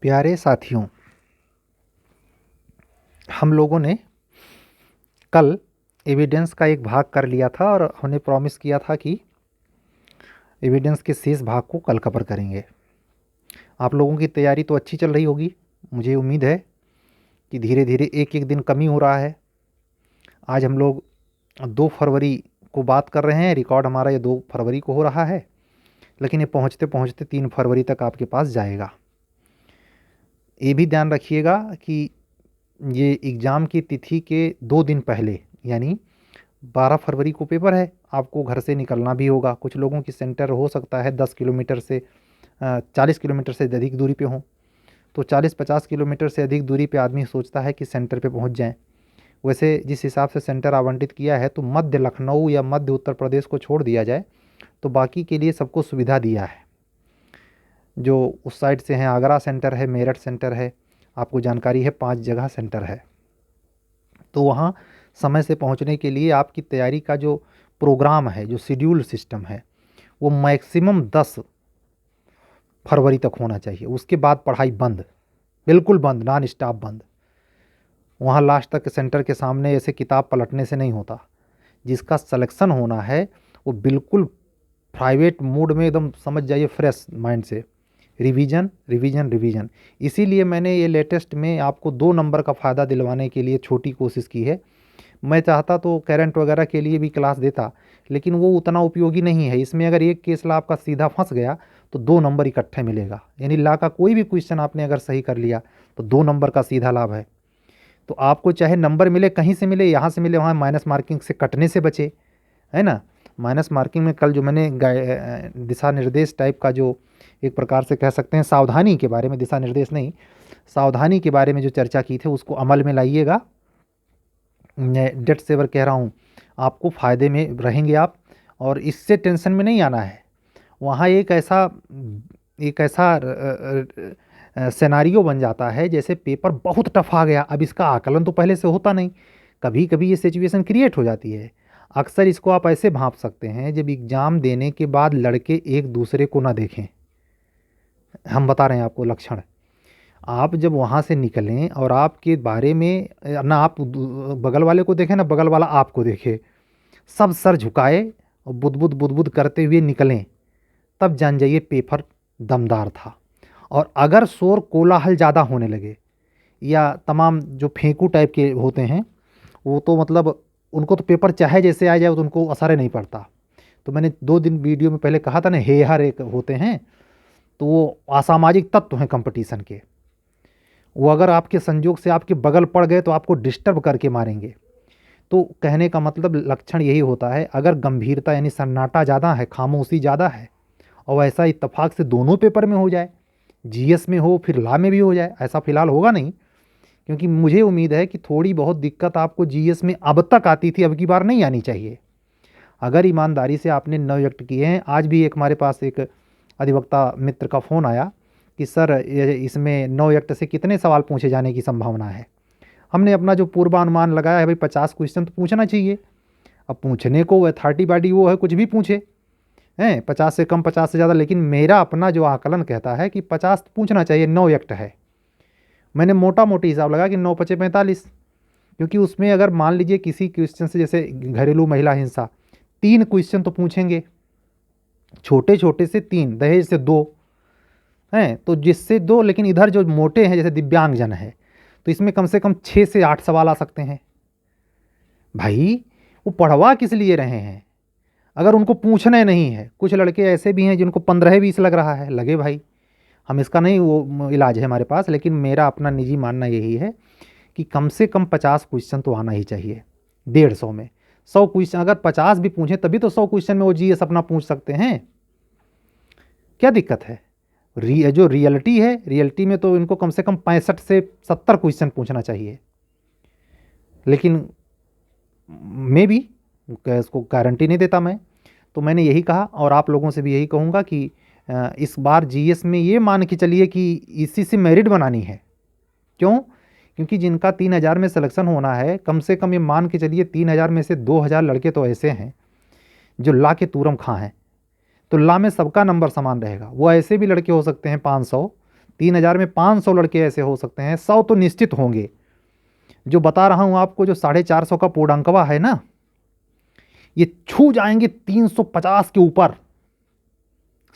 प्यारे साथियों, हम लोगों ने कल एविडेंस का एक भाग कर लिया था और हमने प्रॉमिस किया था कि एविडेंस के शेष भाग को कल कवर करेंगे। आप लोगों की तैयारी तो अच्छी चल रही होगी। मुझे उम्मीद है कि धीरे धीरे एक एक दिन कमी हो रहा है। आज हम लोग 2 फरवरी को बात कर रहे हैं। रिकॉर्ड हमारा ये 2 फरवरी को हो रहा है, लेकिन ये पहुँचते पहुँचते 3 फरवरी तक आपके पास जाएगा। ये भी ध्यान रखिएगा कि ये एग्ज़ाम की तिथि के 2 दिन पहले यानी 12 फरवरी को पेपर है। आपको घर से निकलना भी होगा। कुछ लोगों की सेंटर हो सकता है 10 किलोमीटर से 40 किलोमीटर से अधिक दूरी पे हों, तो 40-50 किलोमीटर से अधिक दूरी पे आदमी सोचता है कि सेंटर पे पहुंच जाएं। वैसे जिस हिसाब से सेंटर आवंटित किया है तो मध्य लखनऊ या मध्य उत्तर प्रदेश को छोड़ दिया जाए तो बाकी के लिए सबको सुविधा दिया है। जो उस साइड से हैं, आगरा सेंटर है, मेरठ सेंटर है, आपको जानकारी है 5 जगह सेंटर है। तो वहाँ समय से पहुँचने के लिए आपकी तैयारी का जो प्रोग्राम है, जो शेड्यूल सिस्टम है, वो मैक्सिमम 10 फरवरी तक होना चाहिए। उसके बाद पढ़ाई बंद, बिल्कुल बंद, नॉन स्टॉप बंद। वहाँ लास्ट तक सेंटर के सामने ऐसे किताब पलटने से नहीं होता। जिसका सिलेक्शन होना है वो बिल्कुल प्राइवेट मूड में एकदम समझ जाइए, फ्रेश माइंड से रिवीजन रिवीजन रिवीजन। इसीलिए मैंने ये लेटेस्ट में आपको 2 नंबर का फ़ायदा दिलवाने के लिए छोटी कोशिश की है। मैं चाहता तो करंट वगैरह के लिए भी क्लास देता, लेकिन वो उतना उपयोगी नहीं है। इसमें अगर एक केस ला आपका सीधा फंस गया तो 2 नंबर इकट्ठे मिलेगा। यानी ला का कोई भी क्वेश्चन आपने अगर सही कर लिया तो 2 नंबर का सीधा लाभ है। तो आपको चाहे नंबर मिले कहीं से मिले, यहाँ से मिले, वहाँ माइनस मार्किंग से कटने से बचे, है ना। माइनस मार्किंग में कल जो मैंने दिशा निर्देश टाइप का, जो एक प्रकार से कह सकते हैं सावधानी के बारे में, दिशा निर्देश नहीं, सावधानी के बारे में जो चर्चा की थी उसको अमल में लाइएगा। मैं डेट सेवर कह रहा हूँ, आपको फ़ायदे में रहेंगे आप, और इससे टेंशन में नहीं आना है। वहाँ एक ऐसा सिनेरियो बन जाता है जैसे पेपर बहुत टफ आ गया। अब इसका आकलन तो पहले से होता नहीं, कभी कभी ये सिचुएशन क्रिएट हो जाती है। अक्सर इसको आप ऐसे भांप सकते हैं, जब एग्ज़ाम देने के बाद लड़के एक दूसरे को ना देखें। हम बता रहे हैं आपको लक्षण। आप जब वहाँ से निकलें और आपके बारे में ना आप बगल वाले को देखें ना बगल वाला आपको देखे, सब सर झुकाए और बुदबुद बुदबुद करते हुए निकलें, तब जान जाइए पेपर दमदार था। और अगर शोर कोलाहल ज़्यादा होने लगे या तमाम जो फेंकू टाइप के होते हैं, वो तो मतलब उनको तो पेपर चाहे जैसे आ जाए तो उनको असर नहीं पड़ता। तो मैंने 2 दिन वीडियो में पहले कहा था ना, हेहर एक होते हैं, तो वो असामाजिक तत्व हैं कंपटीशन के। वो अगर आपके संजोग से आपके बगल पड़ गए तो आपको डिस्टर्ब करके मारेंगे। तो कहने का मतलब लक्षण यही होता है, अगर गंभीरता यानी सन्नाटा ज़्यादा है, खामोशी ज़्यादा है, और ऐसा इत्तेफाक से दोनों पेपर में हो जाए, जीएस में हो फिर लॉ में भी हो जाए, ऐसा फ़िलहाल होगा नहीं, क्योंकि मुझे उम्मीद है कि थोड़ी बहुत दिक्कत आपको जीएस में अब तक आती थी, अब की बार नहीं आनी चाहिए। अगर ईमानदारी से आपने 9 व्यक्त किए हैं। आज भी हमारे पास एक अधिवक्ता मित्र का फ़ोन आया कि सर इसमें 9 व्यक्त से कितने सवाल पूछे जाने की संभावना है। हमने अपना जो पूर्वानुमान लगाया है, भाई 50 क्वेश्चन तो पूछना चाहिए। अब पूछने को अथॉरिटी बॉडी वो है, कुछ भी पूछे हैं, 50 से कम 50 से ज़्यादा, लेकिन मेरा अपना जो आकलन कहता है कि 50 पूछना चाहिए। 9 व्यक्त है, मैंने मोटा मोटी हिसाब लगा कि 9 पचे 45, क्योंकि उसमें अगर मान लीजिए किसी क्वेश्चन से, जैसे घरेलू महिला हिंसा, 3 क्वेश्चन तो पूछेंगे, छोटे छोटे से 3, दहेज से 2 हैं, तो जिससे 2, लेकिन इधर जो मोटे हैं जैसे दिव्यांगजन है, तो इसमें कम से कम 6 से 8 सवाल आ सकते हैं। भाई वो पढ़वा किस लिए रहे हैं अगर उनको पूछना नहीं है। कुछ लड़के ऐसे भी हैं जिनको 15-20 लग रहा है, लगे भाई, हम इसका नहीं वो इलाज है हमारे पास, लेकिन मेरा अपना निजी मानना यही है कि कम से कम 50 क्वेश्चन तो आना ही चाहिए 150 में। 100 क्वेश्चन अगर 50 भी पूछें तभी तो 100 क्वेश्चन में वो जीएस अपना पूछ सकते हैं। क्या दिक्कत है? जो रियलिटी है, रियलिटी में तो इनको कम से कम 65 से 70 क्वेश्चन पूछना चाहिए। लेकिन मैं भी इसको गारंटी नहीं देता मैं, तो मैंने यही कहा और आप लोगों से भी यही कहूँगा कि इस बार जीएस में ये मान के चलिए कि इसी से मेरिट बनानी है। क्यों? क्योंकि जिनका 3000 में सिलेक्शन होना है, कम से कम ये मान के चलिए 3000 में से 2000 लड़के तो ऐसे हैं जो ला के तूरम खां हैं। तो ला में सबका नंबर समान रहेगा। वो ऐसे भी लड़के हो सकते हैं 500, 3000 में 500 लड़के ऐसे हो सकते हैं, 100 तो निश्चित होंगे। जो बता रहा हूँ आपको, जो 450 का पूर्णांकवा है ना, ये छू जाएंगे 350 के ऊपर।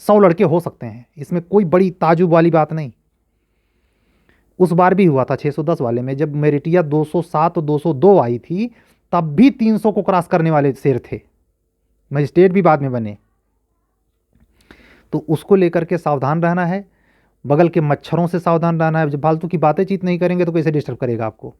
100 लड़के हो सकते हैं, इसमें कोई बड़ी ताजुब वाली बात नहीं। उस बार भी हुआ था 610 वाले में, जब मेरिटिया 207 202 आई थी, तब भी 300 को क्रॉस करने वाले शेर थे। मजिस्ट्रेट भी बाद में बने। तो उसको लेकर के सावधान रहना है, बगल के मच्छरों से सावधान रहना है। जब फालतू की बातें चीत नहीं करेंगे तो कैसे डिस्टर्ब करेगा आपको।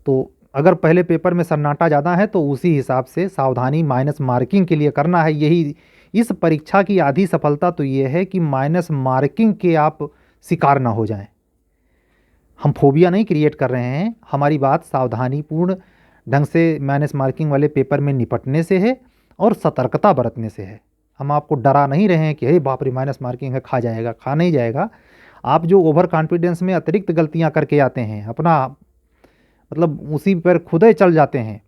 तो अगर पहले पेपर में सन्नाटा ज़्यादा है तो उसी हिसाब से सावधानी माइनस मार्किंग के लिए करना है। यही इस परीक्षा की आधी सफलता तो ये है कि माइनस मार्किंग के आप शिकार ना हो जाएं। हम फोबिया नहीं क्रिएट कर रहे हैं, हमारी बात सावधानीपूर्ण ढंग से माइनस मार्किंग वाले पेपर में निपटने से है और सतर्कता बरतने से है। हम आपको डरा नहीं रहे हैं कि हे बाप रे माइनस मार्किंग है, खा जाएगा। खा नहीं जाएगा। आप जो ओवर कॉन्फिडेंस में अतिरिक्त गलतियां करके आते हैं, अपना मतलब उसी पर खुद ही चल जाते हैं,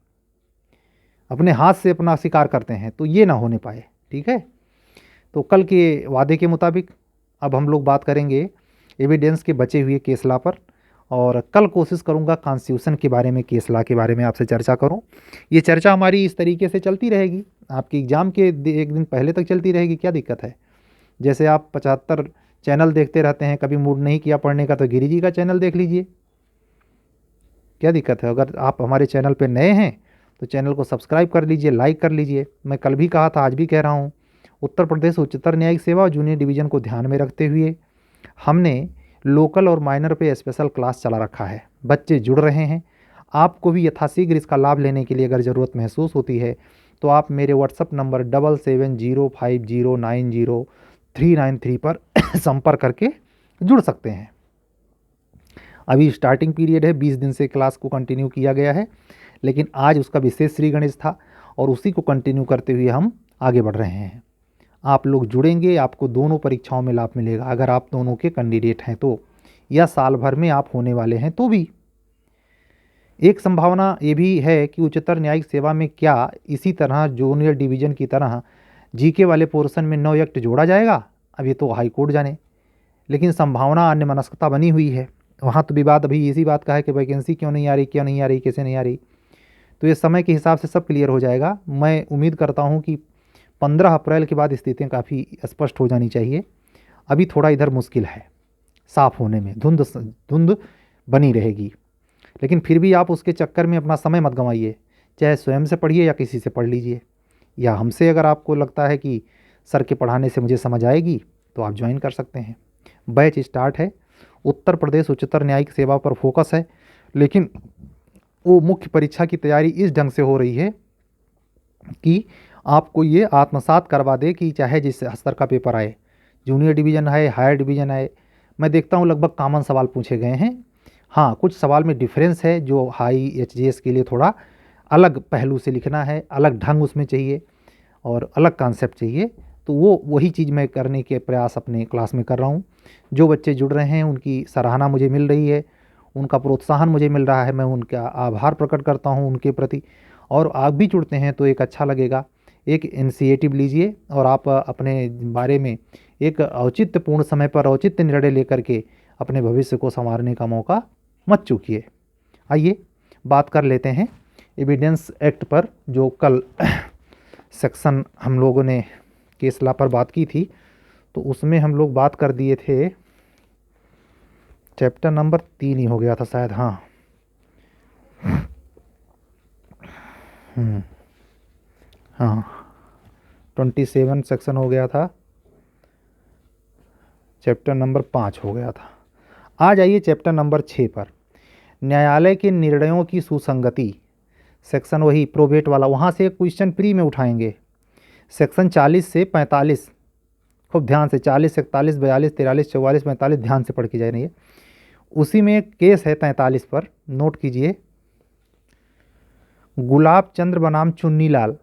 अपने हाथ से अपना शिकार करते हैं, तो ये ना होने पाए। ठीक है। तो कल के वादे के मुताबिक अब हम लोग बात करेंगे एविडेंस के बचे हुए केस लॉ पर, और कल कोशिश करूंगा कॉन्स्टिट्यूशन के बारे में, केस लॉ के बारे में आपसे चर्चा करूं। ये चर्चा हमारी इस तरीके से चलती रहेगी, आपकी एग्ज़ाम के एक दिन पहले तक चलती रहेगी। क्या दिक्कत है? जैसे आप 75 चैनल देखते रहते हैं, कभी मूड नहीं किया पढ़ने का तो गिरी जी का चैनल देख लीजिए। क्या दिक्कत है? अगर आप हमारे चैनल पर नए हैं तो चैनल को सब्सक्राइब कर लीजिए, लाइक कर लीजिए। मैं कल भी कहा था, आज भी कह रहा हूँ, उत्तर प्रदेश उच्चतर न्यायिक सेवा जूनियर डिवीज़न को ध्यान में रखते हुए हमने लोकल और माइनर पे स्पेशल क्लास चला रखा है। बच्चे जुड़ रहे हैं। आपको भी यथाशीघ्र इसका लाभ लेने के लिए अगर ज़रूरत महसूस होती है तो आप मेरे व्हाट्सअप नंबर 7705090393 पर संपर्क करके जुड़ सकते हैं। अभी स्टार्टिंग पीरियड है, 20 दिन से क्लास को कंटिन्यू किया गया है, लेकिन आज उसका विशेष श्री गणेश था और उसी को कंटिन्यू करते हुए हम आगे बढ़ रहे हैं। आप लोग जुड़ेंगे, आपको दोनों परीक्षाओं में लाभ मिलेगा। अगर आप दोनों के कैंडिडेट हैं तो, या साल भर में आप होने वाले हैं तो भी। एक संभावना ये भी है कि उच्चतर न्यायिक सेवा में क्या इसी तरह जूनियर डिवीज़न की तरह जीके वाले पोर्शन में 9 एक्ट जोड़ा जाएगा। अब ये तो हाई कोर्ट जाने, लेकिन संभावना अन्यमनस्कता बनी हुई है। वहाँ तो विवाद अभी इसी बात का है कि वैकेंसी क्यों नहीं आ रही, क्यों नहीं आ रही, कैसे नहीं आ रही। तो ये समय के हिसाब से सब क्लियर हो जाएगा। मैं उम्मीद करता हूँ कि 15 अप्रैल के बाद स्थितियाँ काफ़ी स्पष्ट हो जानी चाहिए। अभी थोड़ा इधर मुश्किल है साफ़ होने में, धुंध बनी रहेगी, लेकिन फिर भी आप उसके चक्कर में अपना समय मत गंवाइए। चाहे स्वयं से पढ़िए या किसी से पढ़ लीजिए, या हमसे अगर आपको लगता है कि सर के पढ़ाने से मुझे समझ आएगी तो आप ज्वाइन कर सकते हैं। बैच स्टार्ट है। उत्तर प्रदेश उच्चतर न्यायिक सेवा पर फोकस है, लेकिन वो मुख्य परीक्षा की तैयारी इस ढंग से हो रही है कि आपको ये आत्मसात करवा दे कि चाहे जिस स्तर का पेपर आए, जूनियर डिवीज़न आए, हायर डिवीज़न आए, मैं देखता हूँ लगभग कॉमन सवाल पूछे गए हैं। हाँ, कुछ सवाल में डिफरेंस है, जो हाई एचजीएस के लिए थोड़ा अलग पहलू से लिखना है, अलग ढंग उसमें चाहिए और अलग कॉन्सेप्ट चाहिए। तो वही चीज़ मैं करने के प्रयास अपने क्लास में कर रहा हूँ। जो बच्चे जुड़ रहे हैं उनकी सराहना मुझे मिल रही है, उनका प्रोत्साहन मुझे मिल रहा है। मैं उनका आभार प्रकट करता हूँ उनके प्रति। और आप भी जुड़ते हैं तो एक अच्छा लगेगा। एक इनिशिएटिव लीजिए और आप अपने बारे में एक औचित्यपूर्ण समय पर औचित्य निर्णय लेकर के अपने भविष्य को संवारने का मौका मत चूकिए। आइए बात कर लेते हैं एविडेंस एक्ट पर, जो कल सेक्शन हम लोगों ने केस लॉ पर बात की थी, तो उसमें हम लोग बात कर दिए थे, चैप्टर नंबर 3 ही हो गया था शायद। हाँ, हाँ 27 सेक्शन हो गया था, चैप्टर नंबर 5 हो गया था। आ जाइए चैप्टर नंबर 6 पर, न्यायालय के निर्णयों की सुसंगति। सेक्शन वही प्रोबेट वाला, वहाँ से एक क्वेश्चन प्री में उठाएंगे। सेक्शन 40 से 45 खूब ध्यान से, 40 41 42 43 44 45 ध्यान से पढ़ के जाइए। उसी में एक केस है 43 पर, नोट कीजिए। गुलाब चंद्र बनाम चुन्नीलाल।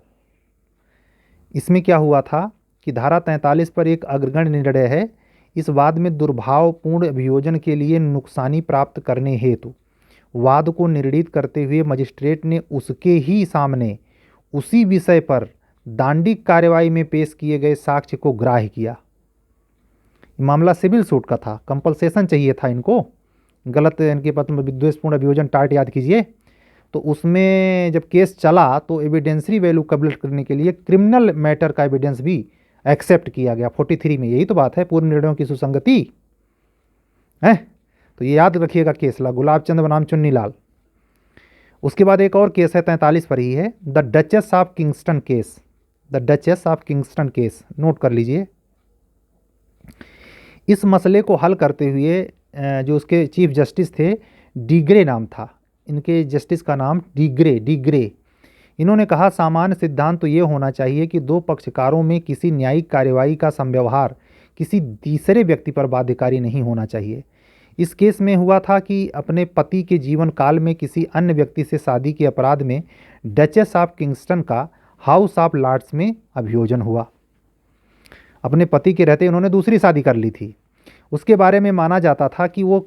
इसमें क्या हुआ था कि धारा 43 पर एक अग्रगण्य निर्णय है। इस वाद में दुर्भावपूर्ण अभियोजन के लिए नुकसानी प्राप्त करने हेतु वाद को निर्णीत करते हुए मजिस्ट्रेट ने उसके ही सामने उसी विषय पर दांडिक कार्यवाही में पेश किए गए साक्ष्य को ग्राह्य किया। मामला सिविल सूट का था, कंपलसेशन चाहिए था इनको, गलत इनके पत्र में विद्वेषपूर्ण अभियोजन टार्ट याद कीजिए। तो उसमें जब केस चला तो एविडेंसरी वैल्यू कैलकुलेट करने के लिए क्रिमिनल मैटर का एविडेंस भी एक्सेप्ट किया गया 43 में। यही तो बात है पूर्व निर्णयों की सुसंगति है। तो ये याद रखिएगा केस ला गुलाब चंद बनाम चुन्नी लाल। उसके बाद एक और केस है 43 पर ही है, the duchess of Kingston case. The duchess of Kingston case note कर लीजिए। इस मसले को हल करते हुए जो उसके चीफ जस्टिस थे, डिग्रे नाम था इनके जस्टिस का नाम, डिग्रे। इन्होंने कहा सामान्य सिद्धांत तो ये होना चाहिए कि दो पक्षकारों में किसी न्यायिक कार्यवाही का संव्यवहार किसी तीसरे व्यक्ति पर बाध्यकारी नहीं होना चाहिए। इस केस में हुआ था कि अपने पति के जीवन काल में किसी अन्य व्यक्ति से शादी के अपराध में डचेस ऑफ किंगस्टन का हाउस ऑफ लॉर्ड्स में अभियोजन हुआ। अपने पति के रहते उन्होंने दूसरी शादी कर ली थी। उसके बारे में माना जाता था कि वो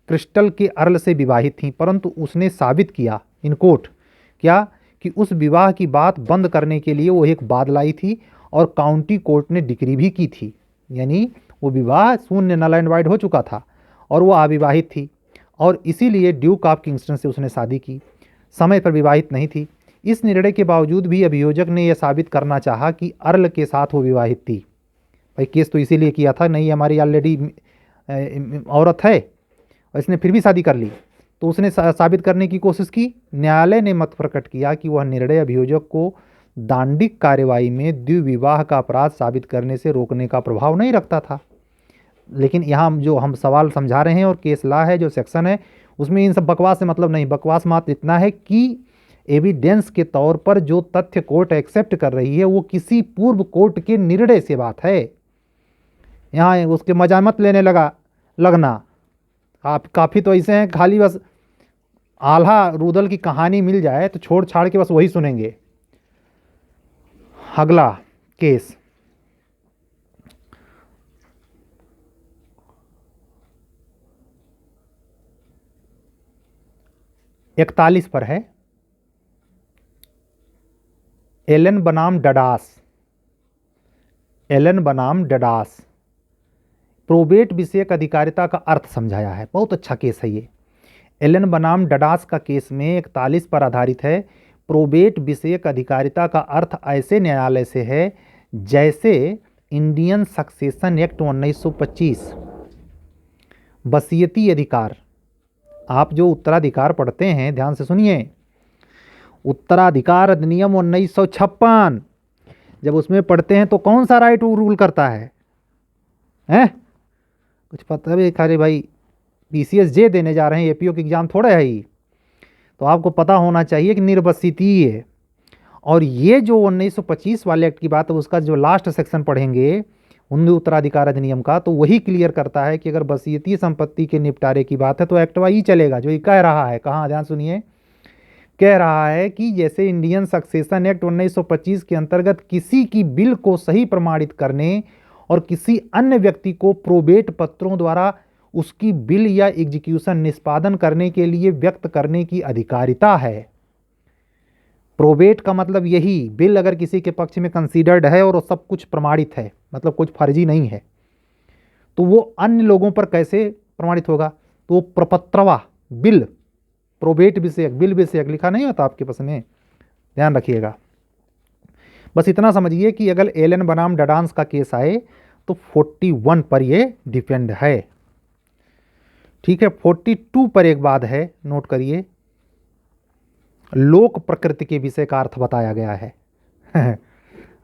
क्रिस्टल के अर्ल से विवाहित थीं, परंतु उसने साबित किया इन कोर्ट क्या कि उस विवाह की बात बंद करने के लिए वो एक बाद लाई थी और काउंटी कोर्ट ने डिक्री भी की थी। यानी वो विवाह शून्य नल एंड वाइड हो चुका था और वो अविवाहित थी और इसीलिए ड्यूक ऑफ किंगस्टन से उसने शादी की, समय पर विवाहित नहीं थी। इस निर्णय के बावजूद भी अभियोजक ने यह साबित करना चाहा कि अर्ल के साथ वो विवाहित थी। भाई केस तो इसीलिए किया था, नहीं हमारी ऑलरेडी औरत है और इसने फिर भी शादी कर ली, तो उसने साबित करने की कोशिश की। न्यायालय ने मत प्रकट किया कि वह निर्णय अभियोजक को दांडिक कार्यवाही में द्विविवाह का अपराध साबित करने से रोकने का प्रभाव नहीं रखता था। लेकिन यहाँ जो हम सवाल समझा रहे हैं और केस ला है जो सेक्शन है उसमें इन सब बकवास से मतलब नहीं। बकवास मात्र इतना है कि एविडेंस के तौर पर जो तथ्य कोर्ट एक्सेप्ट कर रही है वो किसी पूर्व कोर्ट के निर्णय से बात है। यहाँ उसके मजा मत लेने लगना। आप काफ़ी तो ऐसे हैं खाली बस आल्हा रूदल की कहानी मिल जाए तो छोड़ छाड़ के बस वही सुनेंगे। अगला केस इकतालीस पर है, एलन बनाम डडास। एलन बनाम डडास प्रोबेट विषयक अधिकारिता का अर्थ समझाया है। बहुत अच्छा केस है ये। एलन बनाम डडास का केस में 41 पर आधारित है। प्रोबेट विषयक अधिकारिता का अर्थ ऐसे न्यायालय से है जैसे इंडियन सक्सेशन एक्ट 1925, वसीयती अधिकार। आप जो उत्तराधिकार पढ़ते हैं ध्यान से सुनिए, उत्तराधिकार अधिनियम 1956 जब उसमें पढ़ते हैं तो कौन सा राइट रूल करता है हैं? कुछ पता भी खाली भाई पीसीएस जे देने जा रहे हैं, एपीओ की एग्जाम थोड़ा है ही, तो आपको पता होना चाहिए कि निर्वसितीय है। और ये जो 1925 वाले एक्ट की बात है उसका जो लास्ट सेक्शन पढ़ेंगे हिंदू उत्तराधिकार अधिनियम का, तो वही क्लियर करता है कि अगर वसीयती संपत्ति के निपटारे की बात है तो एक्ट वाई चलेगा। जो ये कह रहा है, कहाँ ध्यान सुनिए, कह रहा है कि जैसे इंडियन सक्सेशन एक्ट 1925 के अंतर्गत किसी की बिल को सही प्रमाणित करने और किसी अन्य व्यक्ति को प्रोबेट पत्रों द्वारा उसकी बिल या एग्जीक्यूशन निष्पादन करने के लिए व्यक्त करने की अधिकारिता है। प्रोबेट का मतलब यही, बिल अगर किसी के पक्ष में कंसीडर्ड है और सब कुछ प्रमाणित है, मतलब कुछ फर्जी नहीं है, तो वो अन्य लोगों पर कैसे प्रमाणित होगा? तो प्रपत्रवा बिल, प्रोबेट विषयक, बिल विषयक लिखा नहीं होता आपके पास में, ध्यान रखिएगा। बस इतना समझिए कि अगर एलन बनाम डडास का केस आए तो 41 पर ये डिपेंड है। ठीक है, 42 पर एक बात है, नोट करिए, लोक प्रकृति के विषय का अर्थ बताया गया है।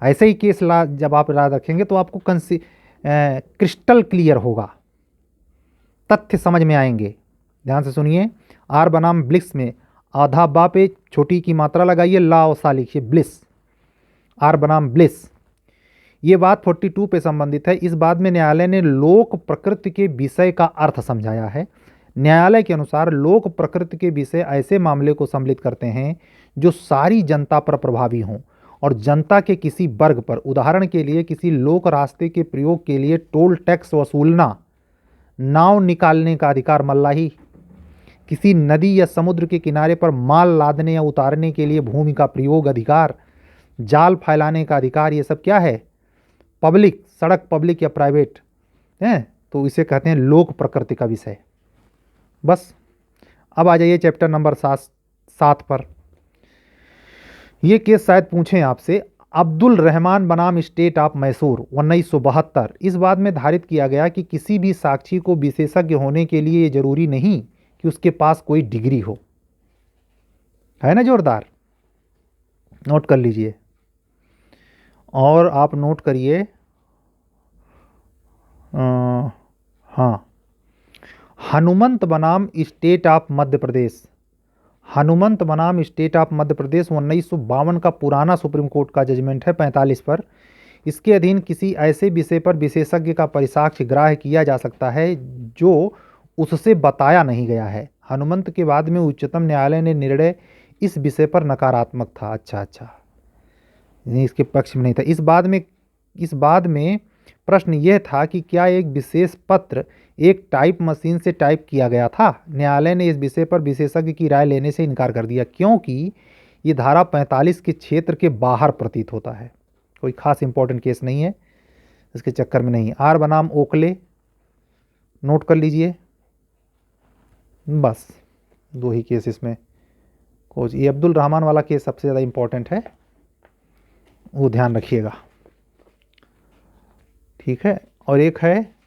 ऐसे ही केस जब आप याद रखेंगे तो आपको क्रिस्टल क्लियर होगा, तथ्य समझ में आएंगे। ध्यान से सुनिए, आर बनाम ब्लिस में आधा बा पे छोटी की मात्रा लगाइए, ला और सा लिखिए, ब्लिस, आर बनाम ब्लिस। ये बात 42 पे संबंधित है। इस बात में न्यायालय ने लोक प्रकृति के विषय का अर्थ समझाया है। न्यायालय के अनुसार लोक प्रकृति के विषय ऐसे मामले को सम्मिलित करते हैं जो सारी जनता पर प्रभावी हों और जनता के किसी वर्ग पर, उदाहरण के लिए किसी लोक रास्ते के प्रयोग के लिए टोल टैक्स वसूलना, नाव निकालने का अधिकार मल्लाही, किसी नदी या समुद्र के किनारे पर माल लादने या उतारने के लिए भूमि का प्रयोग अधिकार, जाल फैलाने का अधिकार, ये सब क्या है? पब्लिक, सड़क पब्लिक या प्राइवेट, हैं, तो इसे कहते हैं लोक प्रकृति का विषय। बस अब आ जाइए चैप्टर नंबर 7 पर। ये केस शायद पूछें आपसे। अब्दुल रहमान बनाम स्टेट ऑफ मैसूर 1972। इस बात में धारित किया गया कि किसी भी साक्षी को विशेषज्ञ होने के लिए ये जरूरी नहीं कि उसके पास कोई डिग्री हो। है ना जोरदार, नोट कर लीजिए। और आप नोट करिए, हाँ, हनुमंत बनाम स्टेट ऑफ मध्य प्रदेश। हनुमंत बनाम स्टेट ऑफ मध्य प्रदेश 1952 का पुराना सुप्रीम कोर्ट का जजमेंट है 45 पर। इसके अधीन किसी ऐसे विषय पर विशेषज्ञ का परिसाक्ष्य ग्राह्य किया जा सकता है जो उससे बताया नहीं गया है। हनुमंत के बाद में उच्चतम न्यायालय ने निर्णय इस विषय पर नकारात्मक था। अच्छा, नहीं, इसके पक्ष में नहीं था। इस बाद में प्रश्न यह था कि क्या एक विशेष पत्र एक टाइप मशीन से टाइप किया गया था। न्यायालय ने इस विषय पर विशेषज्ञ की राय लेने से इनकार कर दिया क्योंकि ये धारा 45 के क्षेत्र के बाहर प्रतीत होता है। कोई खास इंपॉर्टेंट केस नहीं है, इसके चक्कर में नहीं। आर बनाम ओकले, नोट कर लीजिए। बस 2 ही केस इसमें। ये अब्दुल रहमान वाला केस सबसे ज़्यादा इंपॉर्टेंट है, वो ध्यान रखिएगा, ठीक है। और एक है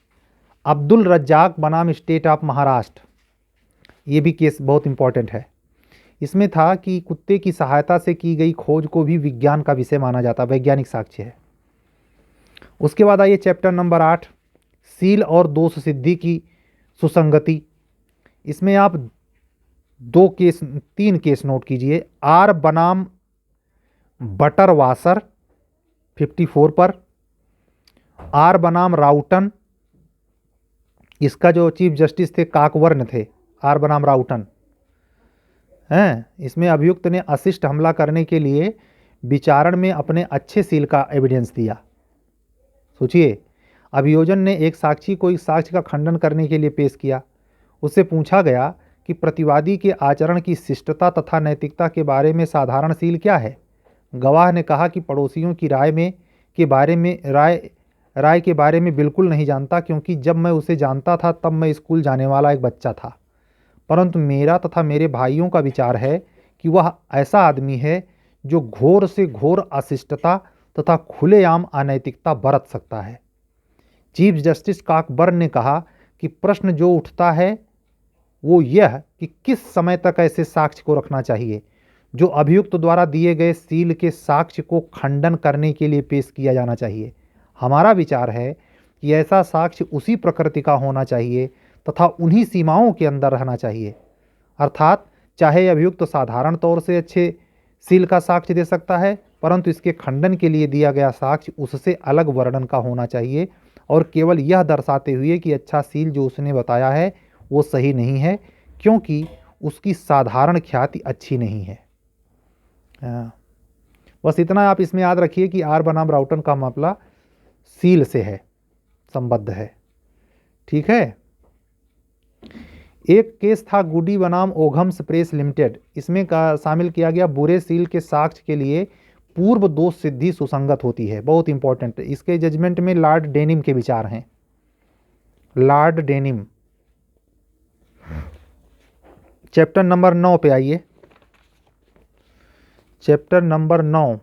अब्दुल रज्जाक बनाम स्टेट ऑफ महाराष्ट्र। ये भी केस बहुत इंपॉर्टेंट है। इसमें था कि कुत्ते की सहायता से की गई खोज को भी विज्ञान का विषय माना जाता, वैज्ञानिक साक्ष्य है। उसके बाद आइए चैप्टर नंबर 8, सील और दोष सिद्धि की सुसंगति। इसमें आप 3 केस नोट कीजिए। आर बनाम बटर वासर 54 पर, आर बनाम राउटन, इसका जो चीफ जस्टिस थे काकवर्ण थे, आर बनाम राउटन हैं। इसमें अभियुक्त ने अशिष्ट हमला करने के लिए विचारण में अपने अच्छे सील का एविडेंस दिया। सोचिए, अभियोजन ने एक साक्षी को इस साक्ष्य का खंडन करने के लिए पेश किया। उससे पूछा गया कि प्रतिवादी के आचरण की शिष्टता तथा नैतिकता के बारे में साधारण सील क्या है। गवाह ने कहा कि पड़ोसियों की राय के बारे में बिल्कुल नहीं जानता क्योंकि जब मैं उसे जानता था तब मैं स्कूल जाने वाला एक बच्चा था, परंतु मेरा तथा मेरे भाइयों का विचार है कि वह ऐसा आदमी है जो घोर से घोर अशिष्टता तथा खुलेआम अनैतिकता बरत सकता है। चीफ जस्टिस काकबर्न ने कहा कि प्रश्न जो उठता है वो यह कि किस समय तक ऐसे साक्ष्य को रखना चाहिए जो अभियुक्त द्वारा दिए गए सील के साक्ष्य को खंडन करने के लिए पेश किया जाना चाहिए। हमारा विचार है कि ऐसा साक्ष्य उसी प्रकृति का होना चाहिए तथा उन्हीं सीमाओं के अंदर रहना चाहिए, अर्थात चाहे अभियुक्त साधारण तौर से अच्छे सील का साक्ष्य दे सकता है, परंतु इसके खंडन के लिए दिया गया साक्ष्य उससे अलग वर्णन का होना चाहिए और केवल यह दर्शाते हुए कि अच्छा सील जो उसने बताया है वो सही नहीं है क्योंकि उसकी साधारण ख्याति अच्छी नहीं है। बस इतना आप इसमें याद रखिए कि आर बनाम राउटन का मामला सील से है, संबद्ध है, ठीक है। एक केस था गुडी बनाम ओघम्स प्रेस लिमिटेड। इसमें शामिल किया गया बुरे सील के साक्ष्य के लिए पूर्व दोष सिद्धि सुसंगत होती है, बहुत इंपॉर्टेंट। इसके जजमेंट में लॉर्ड डेनिम के विचार हैं। Lord denim. चैप्टर नंबर 9 पे आइए। चैप्टर नंबर 9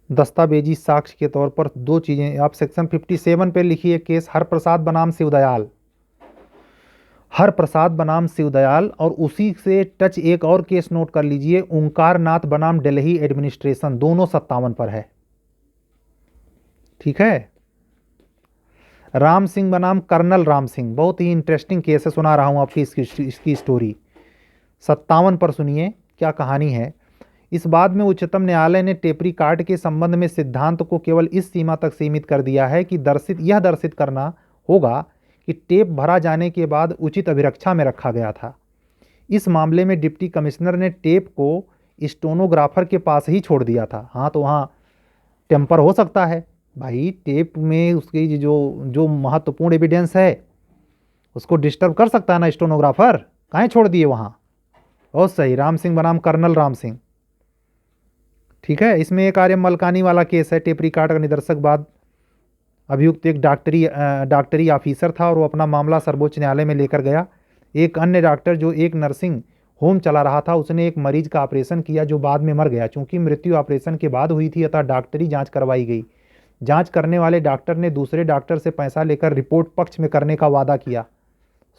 दस्तावेजी साक्ष्य के तौर पर 2 चीज़ें आप सेक्शन 57 पे लिखिए। केस हरप्रसाद बनाम शिवदयाल, हरप्रसाद बनाम शिवदयाल। और उसी से टच एक और केस नोट कर लीजिए, ओंकार नाथ बनाम दिल्ली एडमिनिस्ट्रेशन, दोनों 57 पर है, ठीक है। राम सिंह बनाम कर्नल राम सिंह, बहुत ही इंटरेस्टिंग केस है, सुना रहा हूँ आपकी इसकी स्टोरी। 57 पर सुनिए क्या कहानी है। इस बाद में उच्चतम न्यायालय ने टेपरी कार्ड के संबंध में सिद्धांत को केवल इस सीमा तक सीमित कर दिया है कि यह दर्शित करना होगा कि टेप भरा जाने के बाद उचित अभिरक्षा में रखा गया था। इस मामले में डिप्टी कमिश्नर ने टेप को स्टेनोग्राफर के पास ही छोड़ दिया था। हाँ, तो वहाँ टेम्पर हो सकता है भाई, टेप में उसकी जो महत्वपूर्ण एविडेंस है उसको डिस्टर्ब कर सकता है ना स्टेनोग्राफर, काहे छोड़ दिए वहाँ। बहुत सही, राम सिंह बनाम कर्नल राम सिंह, ठीक है। इसमें एक आर्य मलकानी वाला केस है, टेप रिकॉर्ड का निदर्शक बाद अभियुक्त एक डॉक्टरी ऑफिसर था और वो अपना मामला सर्वोच्च न्यायालय में लेकर गया। एक अन्य डॉक्टर जो एक नर्सिंग होम चला रहा था, उसने एक मरीज का ऑपरेशन किया जो बाद में मर गया। चूंकि मृत्यु ऑपरेशन के बाद हुई थी, अतः डॉक्टरी जांच करवाई गई। जांच करने वाले डॉक्टर ने दूसरे डॉक्टर से पैसा लेकर रिपोर्ट पक्ष में करने का वादा किया।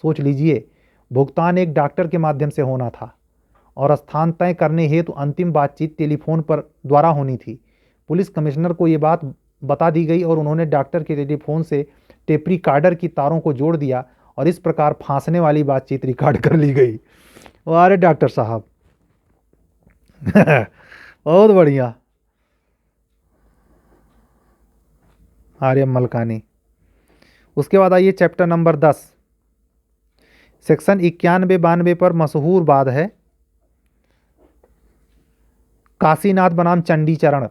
सोच लीजिए, भुगतान एक डॉक्टर के माध्यम से होना था और स्थान तय करने हेतु अंतिम बातचीत टेलीफोन पर द्वारा होनी थी। पुलिस कमिश्नर को ये बात बता दी गई और उन्होंने डॉक्टर के टेलीफोन से टेप रिकॉर्डर की तारों को जोड़ दिया और इस प्रकार फांसने वाली बातचीत रिकॉर्ड कर ली गई। अरे डॉक्टर साहब बहुत बढ़िया। आर्यम मलकानी। उसके बाद आइए चैप्टर नंबर 10, सेक्शन 91-92 पर मशहूर वाद है काशीनाथ बनाम चंडीचरण।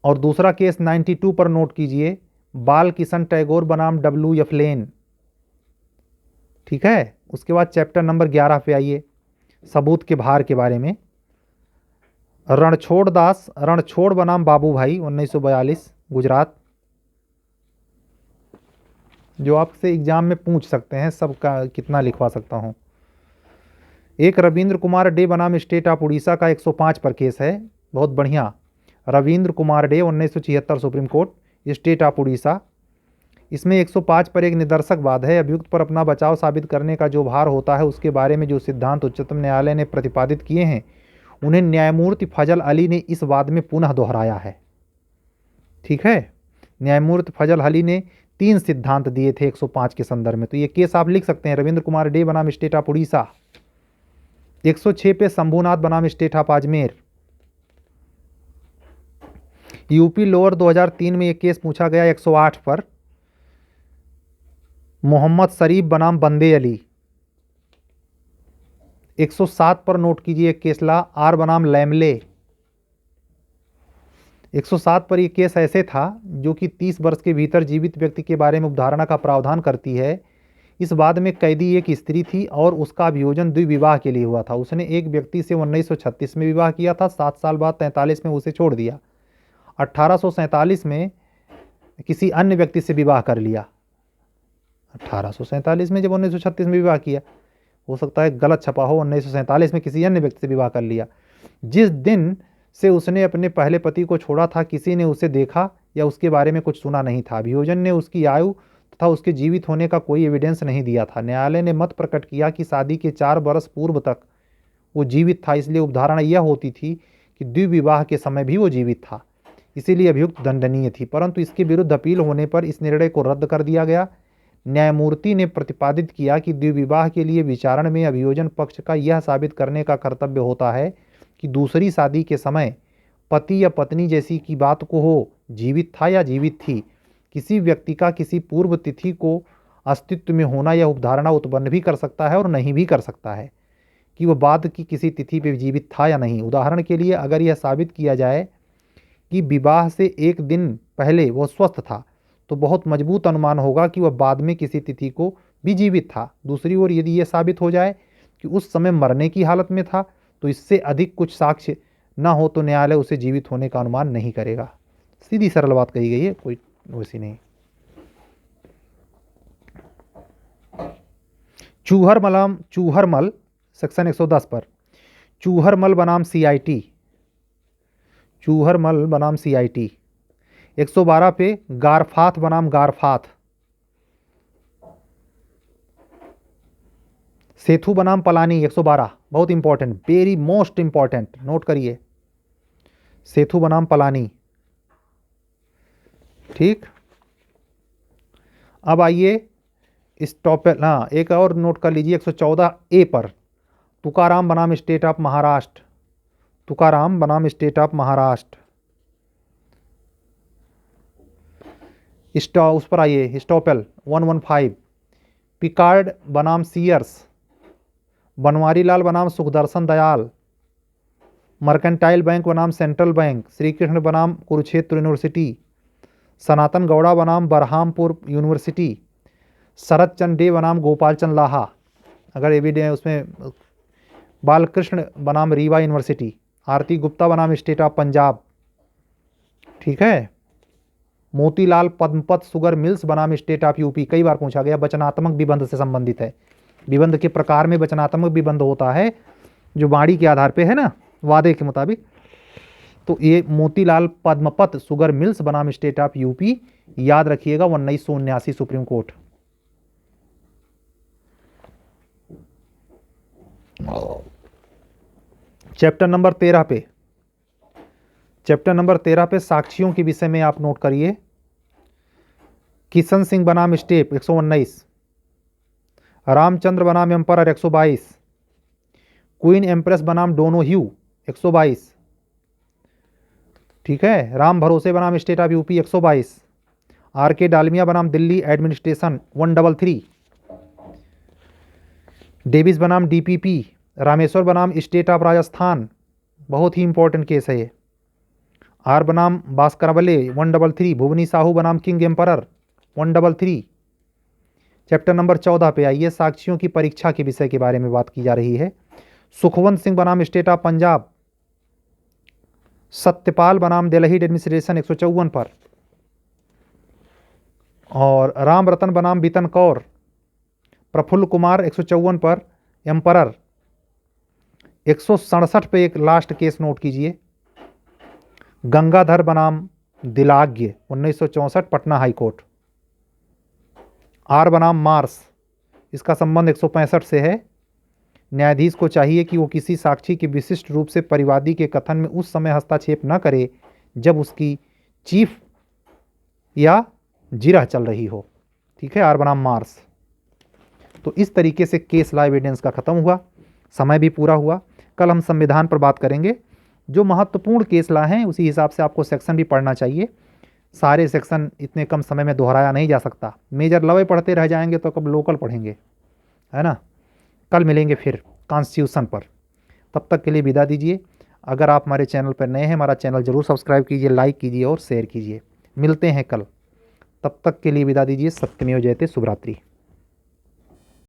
और दूसरा केस 92 पर नोट कीजिए, बाल किशन टैगोर बनाम WF लेन। ठीक है। उसके बाद चैप्टर नंबर 11 पे आइए, सबूत के भार के बारे में। रणछोड़ बनाम बाबू भाई 1942 गुजरात, जो आपसे एग्जाम में पूछ सकते हैं, सबका कितना लिखवा सकता हूं। एक रविंद्र कुमार डे बनाम स्टेट ऑफ उड़ीसा का 105 पर केस है, बहुत बढ़िया। Ravindra Kumar day 1976 supreme court, state of Orissa. इसमें 105 पर एक निदर्शक वाद है। अभियुक्त पर अपना बचाव साबित करने का जो भार होता है, उसके बारे में जो सिद्धांत उच्चतम न्यायालय ने प्रतिपादित किए हैं, उन्हें न्यायमूर्ति फजल अली ने इस वाद में पुनः दोहराया है। ठीक है। न्यायमूर्ति फजल अली ने 3 सिद्धांत दिए थे 105 के संदर्भ में। तो ये केस आप लिख सकते हैं, रविंद्र कुमार डे बनाम स्टेट ऑफ उड़ीसा। 106 पे शंभूनाथ बनाम state of Ajmer. UP lower 2003 में ये केस पूछा गया 108 पर, मोहम्मद शरीफ बनाम बंदे अली। 107 पर नोट कीजिए केसला आर बनाम लैमले। 107 पर यह केस ऐसे था जो कि 30 वर्ष के भीतर जीवित व्यक्ति के बारे में उपधारणा का प्रावधान करती है। इस वाद में कैदी एक स्त्री थी और उसका अभियोजन द्विविवाह के लिए हुआ था। उसने एक व्यक्ति से 1936 में विवाह किया था, 7 साल बाद 43 में उसे छोड़ दिया। 1847 में किसी अन्य व्यक्ति से विवाह कर लिया। 1847 में, जब 1936 में विवाह किया, हो सकता है गलत छपा हो, 1947 में किसी अन्य व्यक्ति से विवाह कर लिया। जिस दिन से उसने अपने पहले पति को छोड़ा था, किसी ने उसे देखा या उसके बारे में कुछ सुना नहीं था। अभियोजन ने उसकी आयु तथा उसके जीवित होने का कोई एविडेंस नहीं दिया था। न्यायालय ने मत प्रकट किया कि शादी के 4 वर्ष पूर्व तक वो जीवित था, इसलिए उपधारणा यह होती थी कि द्विविवाह के समय भी वो जीवित था, इसीलिए अभियुक्त दंडनीय थी। परंतु इसके विरुद्ध अपील होने पर इस निर्णय को रद्द कर दिया गया। न्यायमूर्ति ने प्रतिपादित किया कि द्विविवाह के लिए विचारण में अभियोजन पक्ष का यह साबित करने का कर्तव्य होता है कि दूसरी शादी के समय पति या पत्नी जैसी की बात को हो, जीवित था या जीवित थी। किसी व्यक्ति का किसी पूर्व तिथि को अस्तित्व में होना यह उपधारणा उत्पन्न भी कर सकता है और नहीं भी कर सकता है कि वह बाद की किसी तिथि पर जीवित था या नहीं। उदाहरण के लिए, अगर यह साबित किया जाए कि विवाह से 1 दिन पहले वह स्वस्थ था, तो बहुत मजबूत अनुमान होगा कि वह बाद में किसी तिथि को भी जीवित था। दूसरी ओर, यदि यह साबित हो जाए कि उस समय मरने की हालत में था, तो इससे अधिक कुछ साक्ष्य न हो तो न्यायालय उसे जीवित होने का अनुमान नहीं करेगा। सीधी सरल बात कही गई है, कोई वैसी नहीं। चूहरमल सेक्शन 110 पर, चूहरमल बनाम CIT। चूहरमल बनाम CIT। 112 पे गारफाथ बनाम गारफाथ। सेथु बनाम पलानी 112, बहुत important, very most important, note करिए, सेथु बनाम पलानी। ठीक। अब आइए इस टॉपिक, हाँ एक और नोट कर लीजिए 114A पर, तुकाराम बनाम स्टेट ऑफ महाराष्ट्र। तुकाराम बनाम स्टेट ऑफ महाराष्ट्र। उस पर आइए, स्टॉपेल 115, पिकार्ड बनाम सीयर्स, बनवारी लाल बनाम सुखदर्शन दयाल, मर्केंटाइल बैंक बनाम सेंट्रल बैंक, श्री कृष्ण बनाम कुरुक्षेत्र यूनिवर्सिटी, सनातन गौड़ा बनाम बरहामपुर यूनिवर्सिटी, शरद चंद डे बनाम गोपाल चंद लाहा, अगर एविडेंस उसमें बालकृष्ण बनाम रीवा यूनिवर्सिटी, आरती गुप्ता बनाम स्टेट ऑफ पंजाब। ठीक है। मोतीलाल पद्मपत शुगर मिल्स बनाम स्टेट ऑफ यूपी, कई बार पूछा गया, वचनात्मक विबंध से संबंधित है। विबंध के प्रकार में वचनात्मक विबंध होता है जो वाणी के आधार पे है ना, वादे के मुताबिक। तो ये मोतीलाल पद्मपत शुगर मिल्स बनाम स्टेट ऑफ यूपी, याद रखिएगा 1979 सुप्रीम कोर्ट। चैप्टर नंबर 13 पे, चैप्टर नंबर 13 पे साक्षियों के विषय में आप नोट करिए। किशन सिंह बनाम स्टेप 119, रामचंद्र बनाम एम्परर 122, क्वीन एम्प्रेस बनाम डोनो ह्यू 122, ठीक है, राम भरोसे बनाम स्टेट ऑफ यूपी 122, आर के डालमिया बनाम दिल्ली एडमिनिस्ट्रेशन 133, डेविस बनाम डीपीपी, रामेश्वर बनाम स्टेट ऑफ राजस्थान, बहुत ही इंपॉर्टेंट केस है ये, आर बनाम भास्करवले 133, भुवनी साहू बनाम किंग एम्परर 133। चैप्टर नंबर 14 पे आइए, साक्षियों की परीक्षा के विषय के बारे में बात की जा रही है। सुखवंत सिंह बनाम स्टेट ऑफ पंजाब, सत्यपाल बनाम दिल्ली एडमिनिस्ट्रेशन 154 पर, और राम रतन बनाम बीतन कौर, प्रफुल्ल कुमार 154 पर, एम्परर 167 पे एक लास्ट केस नोट कीजिए, गंगाधर बनाम दिलाग्य 1964 पटना हाई कोर्ट, आर बनाम मार्स, इसका संबंध 165 से है। न्यायाधीश को चाहिए कि वो किसी साक्षी की विशिष्ट रूप से परिवादी के कथन में उस समय हस्तक्षेप न करे जब उसकी चीफ या जिरह चल रही हो, ठीक है, आर बनाम मार्स। तो इस तरीके से केस लॉ एविडेंस का खत्म हुआ, समय भी पूरा हुआ। कल हम संविधान पर बात करेंगे। जो महत्वपूर्ण केस लॉ हैं उसी हिसाब से आपको सेक्शन भी पढ़ना चाहिए, सारे सेक्शन इतने कम समय में दोहराया नहीं जा सकता। मेजर लॉ पढ़ते रह जाएंगे तो कब लोकल पढ़ेंगे, है ना। कल मिलेंगे फिर कॉन्स्टिट्यूशन पर, तब तक के लिए विदा दीजिए। अगर आप हमारे चैनल पर नए हैं, हमारा चैनल जरूर सब्सक्राइब कीजिए, लाइक कीजिए और शेयर कीजिए। मिलते हैं कल, तब तक के लिए विदा दीजिए। सत्यमेव जयते, शुभ रात्रि।